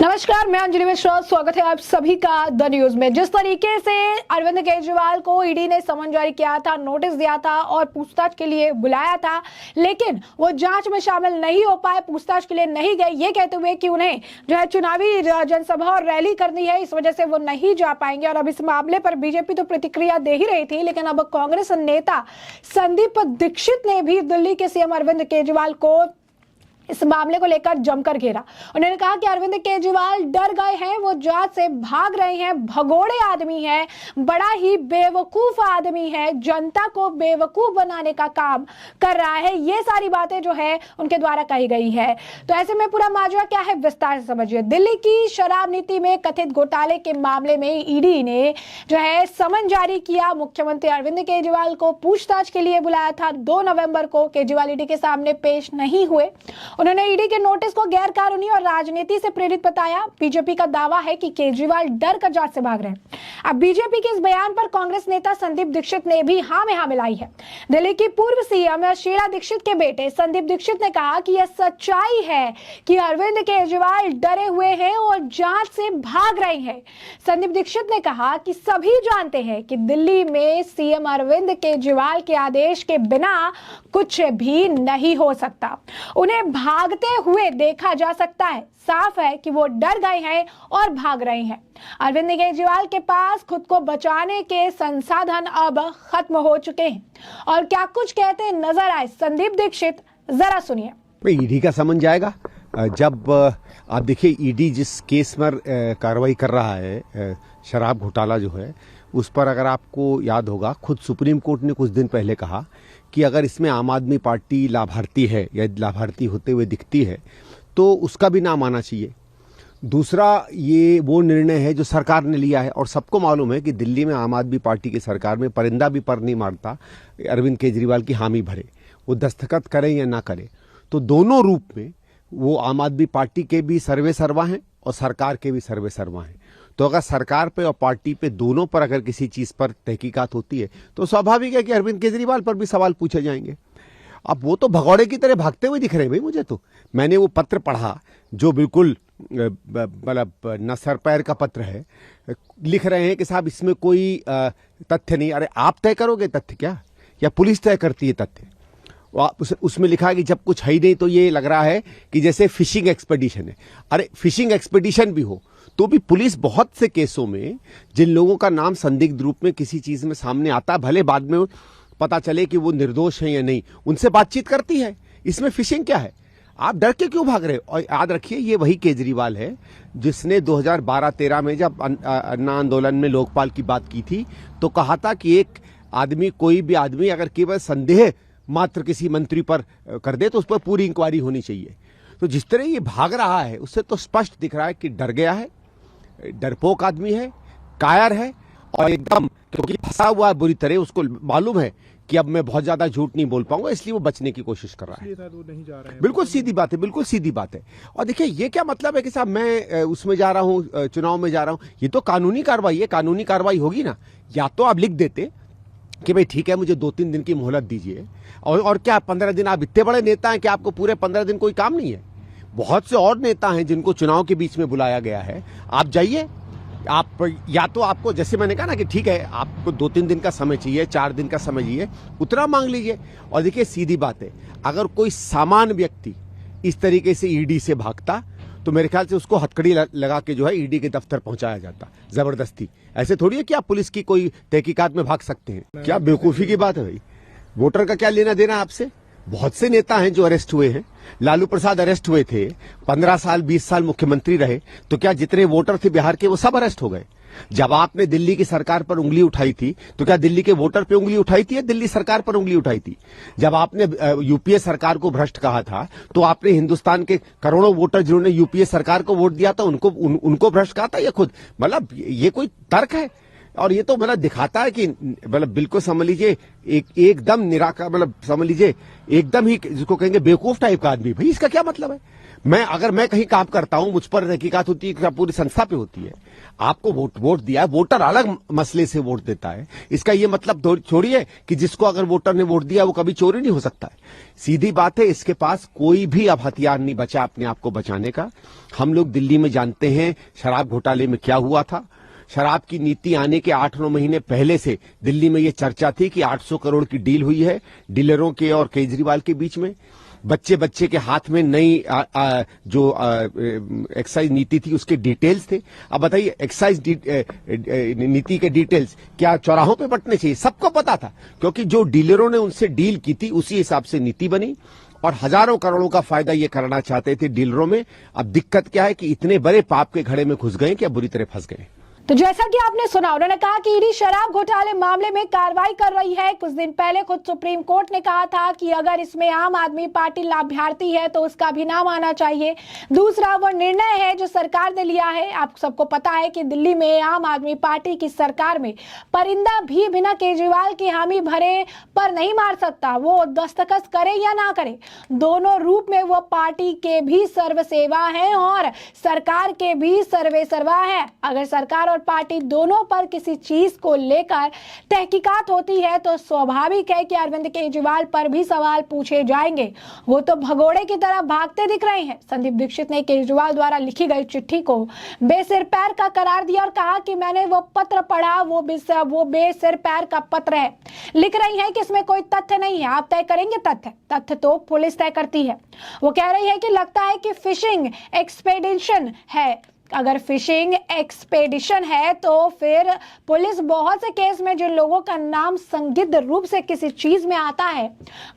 नमस्कार, मैं अंजलि मिश्रा। स्वागत है आप सभी का द न्यूज में। जिस तरीके से अरविंद केजरीवाल को ईडी ने समन जारी किया था, नोटिस दिया था और पूछताछ के लिए बुलाया था, लेकिन वो जांच में शामिल नहीं हो पाए, पूछताछ के लिए नहीं गए, ये कहते हुए कि उन्हें जो है चुनावी जनसभा और रैली करनी है, इस वजह से वो नहीं जा पाएंगे। और अब इस मामले पर बीजेपी तो प्रतिक्रिया दे ही रही थी, लेकिन अब कांग्रेस नेता संदीप दीक्षित ने भी दिल्ली के सीएम अरविंद केजरीवाल को इस मामले को लेकर जमकर घेरा। उन्होंने कहा कि अरविंद केजरीवाल डर गए हैं, वो जांच से भाग रहे हैं, भगोड़े आदमी है, बड़ा ही बेवकूफ आदमी है, जनता को बेवकूफ बनाने का काम कर रहा है। ये सारी बातें जो है उनके द्वारा कही गई है। तो ऐसे में पूरा माजरा क्या है, विस्तार से समझिए। दिल्ली की शराब नीति में कथित घोटाले के मामले में ईडी ने जो है समन जारी किया। मुख्यमंत्री अरविंद केजरीवाल को पूछताछ के लिए बुलाया था। 2 नवंबर को केजरीवाल ईडी के सामने पेश नहीं हुए। उन्होंने ईडी के नोटिस को गैर कानूनी और राजनीति से प्रेरित बताया। बीजेपी का दावा है कि केजरीवाल डर कर जांच से भाग रहे हैं। अब बीजेपी के इस बयान पर कांग्रेस नेता संदीप दीक्षित ने भी हाँ में हाँ मिलाई है। दिल्ली की पूर्व सीएम शीला दीक्षित के बेटे संदीप दीक्षित ने कहा कि यह सच्चाई है कि अरविंद केजरीवाल डरे हुए हैं और जांच से भाग रहे हैं। संदीप दीक्षित ने कहा कि सभी जानते हैं कि दिल्ली में सीएम अरविंद केजरीवाल के आदेश के बिना कुछ भी नहीं हो सकता। उन्हें भागते हुए देखा जा सकता है। साफ है कि वो डर गए हैं और भाग रहे हैं। अरविंद केजरीवाल के पास खुद को बचाने के संसाधन अब खत्म हो चुके हैं। और क्या कुछ कहते नजर आए संदीप दीक्षित, जरा सुनिए। ईडी का समन जाएगा जब आप देखिए ईडी जिस केस पर कार्रवाई कर रहा है, शराब घोटाला जो है, उस पर अगर आपको याद होगा, खुद सुप्रीम कोर्ट ने कुछ दिन पहले कहा कि अगर इसमें आम आदमी पार्टी लाभार्थी है या लाभार्थी होते हुए दिखती है तो उसका भी नाम आना चाहिए। दूसरा, ये वो निर्णय है जो सरकार ने लिया है और सबको मालूम है कि दिल्ली में आम आदमी पार्टी की सरकार में परिंदा भी पर नहीं मारता अरविंद केजरीवाल की हामी भरे, वो दस्तखत करें या ना करें। तो दोनों रूप में वो आम आदमी पार्टी के भी सर्वे सर्वा हैं और सरकार के भी सर्वे सर्वा हैं। तो अगर सरकार पे और पार्टी पे दोनों पर अगर किसी चीज पर तहकीकात होती है तो स्वाभाविक है कि अरविंद केजरीवाल पर भी सवाल पूछे जाएंगे। अब वो तो भगौड़े की तरह भागते हुए दिख रहे हैं भाई मुझे। तो मैंने वो पत्र पढ़ा जो बिल्कुल मतलब न सर पैर का पत्र है। लिख रहे हैं कि साहब इसमें कोई तथ्य नहीं। अरे आप तय करोगे तथ्य क्या, या पुलिस तय करती है तथ्य? उसमें लिखा है कि जब कुछ है ही नहीं तो ये लग रहा है कि जैसे फिशिंग एक्सपेडिशन है। अरे फिशिंग एक्सपेडिशन भी हो तो भी पुलिस बहुत से केसों में जिन लोगों का नाम संदिग्ध रूप में किसी चीज में सामने आता, भले बाद में पता चले कि वो निर्दोष हैं या नहीं, उनसे बातचीत करती है। इसमें फिशिंग क्या है? आप डर के क्यों भाग रहे हो? और याद रखिए ये वही केजरीवाल है जिसने 2012-13 में जब अन्ना आंदोलन में लोकपाल की बात की थी तो कहा था कि एक आदमी, कोई भी आदमी अगर केवल संदेह मात्र किसी मंत्री पर कर दे तो उस पर पूरी इंक्वायरी होनी चाहिए। तो जिस तरह ये भाग रहा है उससे तो स्पष्ट दिख रहा है कि डर गया है, डरपोक आदमी है, कायर है और एकदम क्योंकि फंसा हुआ है बुरी तरह। उसको मालूम है कि अब मैं बहुत ज्यादा झूठ नहीं बोल पाऊंगा, इसलिए वो बचने की कोशिश कर रहा है। नहीं जा रहे हैं। बिल्कुल सीधी बात है, बिल्कुल सीधी बात है। और देखिए ये क्या मतलब है कि साहब मैं उसमें जा रहा हूँ, चुनाव में जा रहा हूँ? ये तो कानूनी कार्रवाई है, कानूनी कार्रवाई होगी ना। या तो आप लिख देते कि भाई ठीक है मुझे 2-3 दिन की मोहलत दीजिए, और क्या 15 दिन? आप इतने बड़े नेता हैं कि आपको पूरे 15 दिन कोई काम नहीं है? बहुत से और नेता हैं जिनको चुनाव के बीच में बुलाया गया है। आप जाइए, आप या तो आपको जैसे मैंने कहा ना कि ठीक है आपको 2-3 दिन का समय चाहिए, 4 दिन का समय चाहिए, उतना मांग लीजिए। और देखिए सीधी बात है, अगर कोई सामान्य व्यक्ति इस तरीके से ईडी से भागता तो मेरे ख्याल से उसको हथकड़ी लगा के जो है ईडी के दफ्तर पहुंचाया जाता जबरदस्ती। ऐसे थोड़ी है कि आप पुलिस की कोई तहकीकात में भाग सकते हैं। क्या बेवकूफी की बात है भाई? वोटर का क्या लेना देना आपसे? बहुत से नेता हैं जो अरेस्ट हुए हैं। लालू प्रसाद अरेस्ट हुए थे, 15 साल 20 साल मुख्यमंत्री रहे, तो क्या जितने वोटर थे बिहार के वो सब अरेस्ट हो गए? जब आपने दिल्ली की सरकार पर उंगली उठाई थी तो क्या दिल्ली के वोटर पे उंगली उठाई थी या दिल्ली सरकार पर उंगली उठाई थी? जब आपने यूपीए सरकार को भ्रष्ट कहा था तो आपने हिंदुस्तान के करोड़ों वोटर जिन्होंने यूपीए सरकार को वोट दिया था उनको भ्रष्ट कहा था या खुद? मतलब ये कोई तर्क है? और ये तो मतलब दिखाता है कि मतलब बिल्कुल समझ लीजिए एकदम निराकार, मतलब समझ लीजिए एकदम ही जिसको कहेंगे बेवकूफ टाइप का आदमी। भाई इसका क्या मतलब है? अगर मैं कहीं काम करता हूं, मुझ पर तहकीकात होती है, क्या पूरी संस्था पे होती है? आपको वोट दिया है, वोटर अलग मसले से वोट देता है। इसका ये मतलब छोड़िए कि जिसको अगर वोटर ने वोट दिया वो कभी चोरी नहीं हो सकता है। सीधी बात है, इसके पास कोई भी अब हथियार नहीं बचा अपने आप को बचाने का। हम लोग दिल्ली में जानते हैं शराब घोटाले में क्या हुआ था। शराब की नीति आने के 8-9 महीने पहले से दिल्ली में ये चर्चा थी कि 800 करोड़ की डील हुई है डीलरों के और केजरीवाल के बीच में। बच्चे के हाथ में नई जो एक्साइज नीति थी उसके डिटेल्स थे। अब बताइए, एक्साइज नीति के डिटेल्स क्या चौराहों पे बंटने चाहिए? सबको पता था, क्योंकि जो डीलरों ने उनसे डील की थी उसी हिसाब से नीति बनी और हजारों करोड़ों का फायदा ये करना चाहते थे डीलरों में। अब दिक्कत क्या है कि इतने बड़े पाप के घड़े में घुस गए कि अब बुरी तरह फंस गए। तो जैसा कि आपने सुना, उन्होंने कहा कि ईडी शराब घोटाले मामले में कार्रवाई कर रही है। कुछ दिन पहले खुद सुप्रीम कोर्ट ने कहा था कि अगर इसमें आम आदमी पार्टी लाभार्थी है तो उसका भी नाम आना चाहिए। दूसरा वो निर्णय है जो सरकार ने लिया है। आप सबको पता है कि दिल्ली में आम आदमी पार्टी की सरकार में परिंदा भी बिना केजरीवाल की हामी भरे पर नहीं मार सकता। वो दस्तखत करे या ना करे, दोनों रूप में वो पार्टी के भी सर्वसेवा है और सरकार के भी सर्वे सर्वा है। अगर सरकार और पार्टी दोनों पर किसी चीज को लेकर तहकीकात होती है तो स्वाभाविक है कि अरविंद केजरीवाल पर भी सवाल पूछे जाएंगे। वो तो भगोड़े की तरह भागते दिख रहे हैं। संदीप दीक्षित ने केजरीवाल द्वारा लिखी गई चिट्ठी को बेसिर पैर का करार दिया और कहा कि मैंने वो पत्र पढ़ा, वो बेसिर पैर का पत्र है। लिख रही है कि इसमें कोई तथ्य नहीं है। आप तय करेंगे तथ्य तो पुलिस तय करती है। वो कह रही है कि लगता है कि फिशिंग एक्सपेडिशन है। अगर फिशिंग एक्सपेडिशन है तो फिर पुलिस बहुत से केस में जिन लोगों का नाम संदिग्ध रूप से किसी चीज में आता है,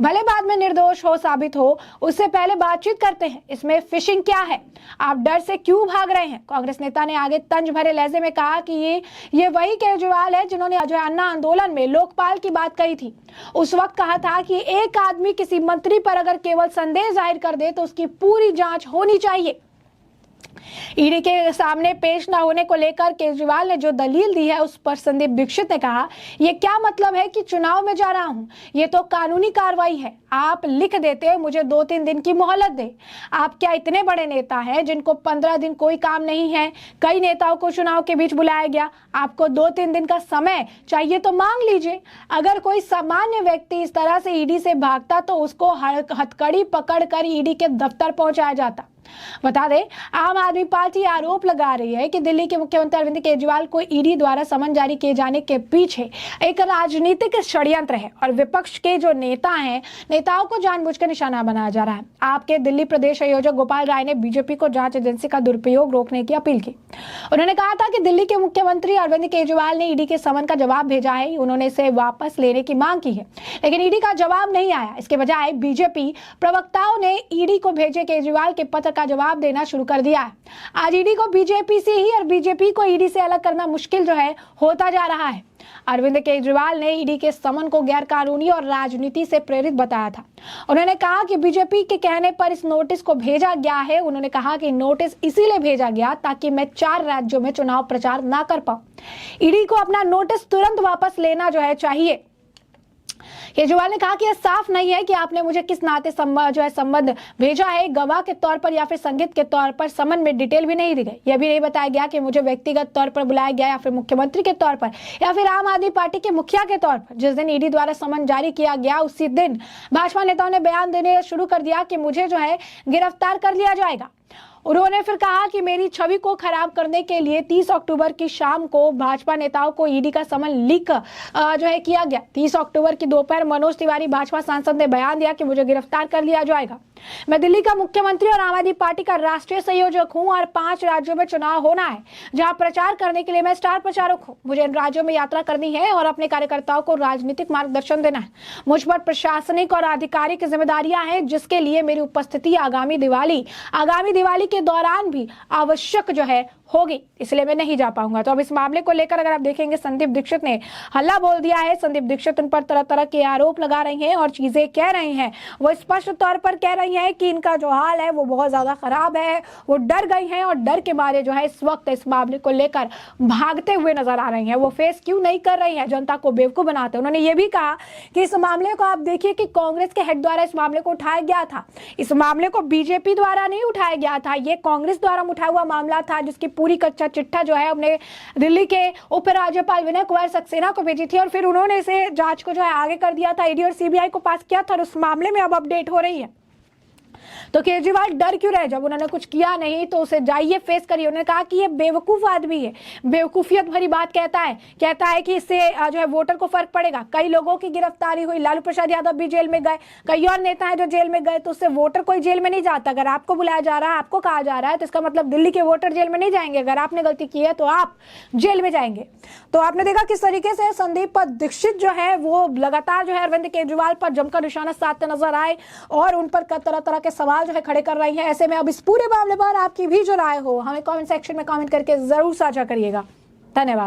भले बाद में निर्दोष हो साबित हो, उससे पहले बातचीत करते हैं। इसमें फिशिंग क्या है? आप डर से क्यों भाग रहे हैं? कांग्रेस नेता ने आगे तंज भरे लहजे में कहा कि ये वही केजरीवाल है जिन्होंने जो अन्ना आंदोलन में लोकपाल की बात कही थी। उस वक्त कहा था कि एक आदमी किसी मंत्री पर अगर केवल संदेह जाहिर कर दे तो उसकी पूरी जांच होनी चाहिए। ईडी के सामने पेश न होने को लेकर केजरीवाल ने जो दलील दी है उस पर संदीप दीक्षित ने कहा, ये क्या मतलब है कि चुनाव में जा रहा हूं? ये तो कानूनी कार्रवाई है। आप लिख देते, मुझे 2-3 दिन की मोहलत दे। आप क्या इतने बड़े नेता हैं जिनको 15 दिन कोई काम नहीं है? कई नेताओं को चुनाव के बीच बुलाया गया। आपको 2-3 दिन का समय चाहिए तो मांग लीजिए। अगर कोई सामान्य व्यक्ति इस तरह से ईडी से भागता तो उसको हथकड़ी पकड़कर ईडी के दफ्तर पहुंचाया जाता। बता दें, आम आदमी पार्टी आरोप लगा रही है कि दिल्ली के मुख्यमंत्री अरविंद केजरीवाल को ईडी द्वारा समन जारी किए जाने के पीछे एक राजनीतिक षड्यंत्र है और विपक्ष के जो नेता हैं, नेताओं को जानबूझकर निशाना बनाया जा रहा है। आपके दिल्ली प्रदेश संयोजक गोपाल राय ने बीजेपी को जांच एजेंसी का दुरुपयोग रोकने की अपील की। उन्होंने कहा था कि दिल्ली के मुख्यमंत्री अरविंद केजरीवाल ने ईडी के समन का जवाब भेजा है। उन्होंने इसे वापस लेने की मांग की है, लेकिन ईडी का जवाब नहीं आया। इसके बजाय बीजेपी प्रवक्ताओं ने ईडी को भेजे केजरीवाल के पत्र का जवाब देना शुरू कर दिया है। आज ईडी को बीजेपी से ही और बीजेपी को ईडी से अलग करना मुश्किल जो है होता जा रहा है। अरविंद केजरीवाल ने ईडी के समन को गैर कानूनी और राजनीति से प्रेरित बताया था। उन्होंने कहा कि बीजेपी के कहने पर इस नोटिस को भेजा गया है। उन्होंने कहा कि नोटिस इसीलिए भेजा गया ताकि मैं 4 राज्यों में चुनाव प्रचार ना कर पाऊं। ईडी को अपना नोटिस तुरंत वापस लेना जो है चाहिए। केजरीवाल ने कहा कि यह साफ नहीं है कि आपने मुझे किस नाते संबंध भेजा है, गवाह के तौर पर या फिर संदिग्ध के तौर पर। समन में डिटेल भी नहीं दी गई। यह भी नहीं बताया गया कि मुझे व्यक्तिगत तौर पर बुलाया गया या फिर मुख्यमंत्री के तौर पर या फिर आम आदमी पार्टी के मुखिया के तौर पर। जिस दिन ईडी द्वारा समन जारी किया गया उसी दिन भाजपा नेताओं ने बयान देने शुरू कर दिया कि मुझे जो है गिरफ्तार कर लिया जाएगा। उन्होंने फिर कहा कि मेरी छवि को खराब करने के लिए 30 अक्टूबर की शाम को भाजपा नेताओं को ईडी का समन लीक जो है किया गया। 30 अक्टूबर की दोपहर मनोज तिवारी भाजपा सांसद ने बयान दिया कि मुझे गिरफ्तार कर लिया जाएगा। मैं दिल्ली का मुख्यमंत्री और आम आदमी पार्टी का राष्ट्रीय संयोजक हूं और 5 राज्यों में चुनाव होना है जहां प्रचार करने के लिए मैं स्टार प्रचारक हूं। मुझे इन राज्यों में यात्रा करनी है और अपने कार्यकर्ताओं को राजनीतिक मार्गदर्शन देना है। मुझ पर प्रशासनिक और आधिकारिक जिम्मेदारियां हैं जिसके लिए मेरी उपस्थिति आगामी दिवाली के दौरान भी आवश्यक जो है होगी, इसलिए मैं नहीं जा पाऊंगा। तो अब इस मामले को लेकर अगर आप देखेंगे, संदीप दीक्षित ने हल्ला बोल दिया है। संदीप दीक्षित उन पर तरह तरह के आरोप लगा रही हैं और चीजें कह रही हैं। वो स्पष्ट तौर पर कह रही रही हैं कि इनका जो हाल है वो बहुत ज्यादा खराब है, वो डर गई हैं और डर के मारे जो है इस वक्त इस मामले को लेकर भागते हुए नजर आ रही हैं। वो फेस क्यों नहीं कर रही है, जनता को बेवकूफ बनाते। उन्होंने ये भी कहा कि इस मामले को आप देखिए कि कांग्रेस के हेड द्वारा इस मामले को उठाया गया था, इस मामले को बीजेपी द्वारा नहीं उठाया गया था, ये कांग्रेस द्वारा उठाया हुआ मामला था, जिसकी पूरी कच्चा चिट्ठा जो है हमने दिल्ली के उपराज्यपाल विनय कुमार सक्सेना को भेजी थी और फिर उन्होंने इसे जांच को जो है आगे कर दिया था, ईडी और सीबीआई को पास किया था और उस मामले में अब अपडेट हो रही है। तो केजरीवाल डर क्यों रहे? जब उन्होंने कुछ किया नहीं तो उसे जाइए फेस करिए। उन्होंने कहा कि ये बेवकूफ आदमी है, बेवकूफियत भरी बात कहता है कि इससे जो है वोटर को फर्क पड़ेगा। कई लोगों की गिरफ्तारी हुई, लालू प्रसाद यादव भी जेल में गए, कई और नेता हैं जो जेल में गए, तो उससे वोटर कोई जेल में नहीं जाता। अगर आपको बुलाया जा रहा है, आपको कहा जा रहा है, तो इसका मतलब दिल्ली के वोटर जेल में नहीं जाएंगे। अगर आपने गलती की है तो आप जेल में जाएंगे। तो आपने देखा किस तरीके से संदीप दीक्षित जो है वो लगातार जो है अरविंद केजरीवाल पर जमकर निशाना साधते नजर आए और उन पर तरह तरह के सवाल जो है खड़े कर रही है। ऐसे में अब इस पूरे मामले पर आपकी भी जो राय हो हमें कमेंट सेक्शन में कमेंट करके जरूर साझा करिएगा। धन्यवाद।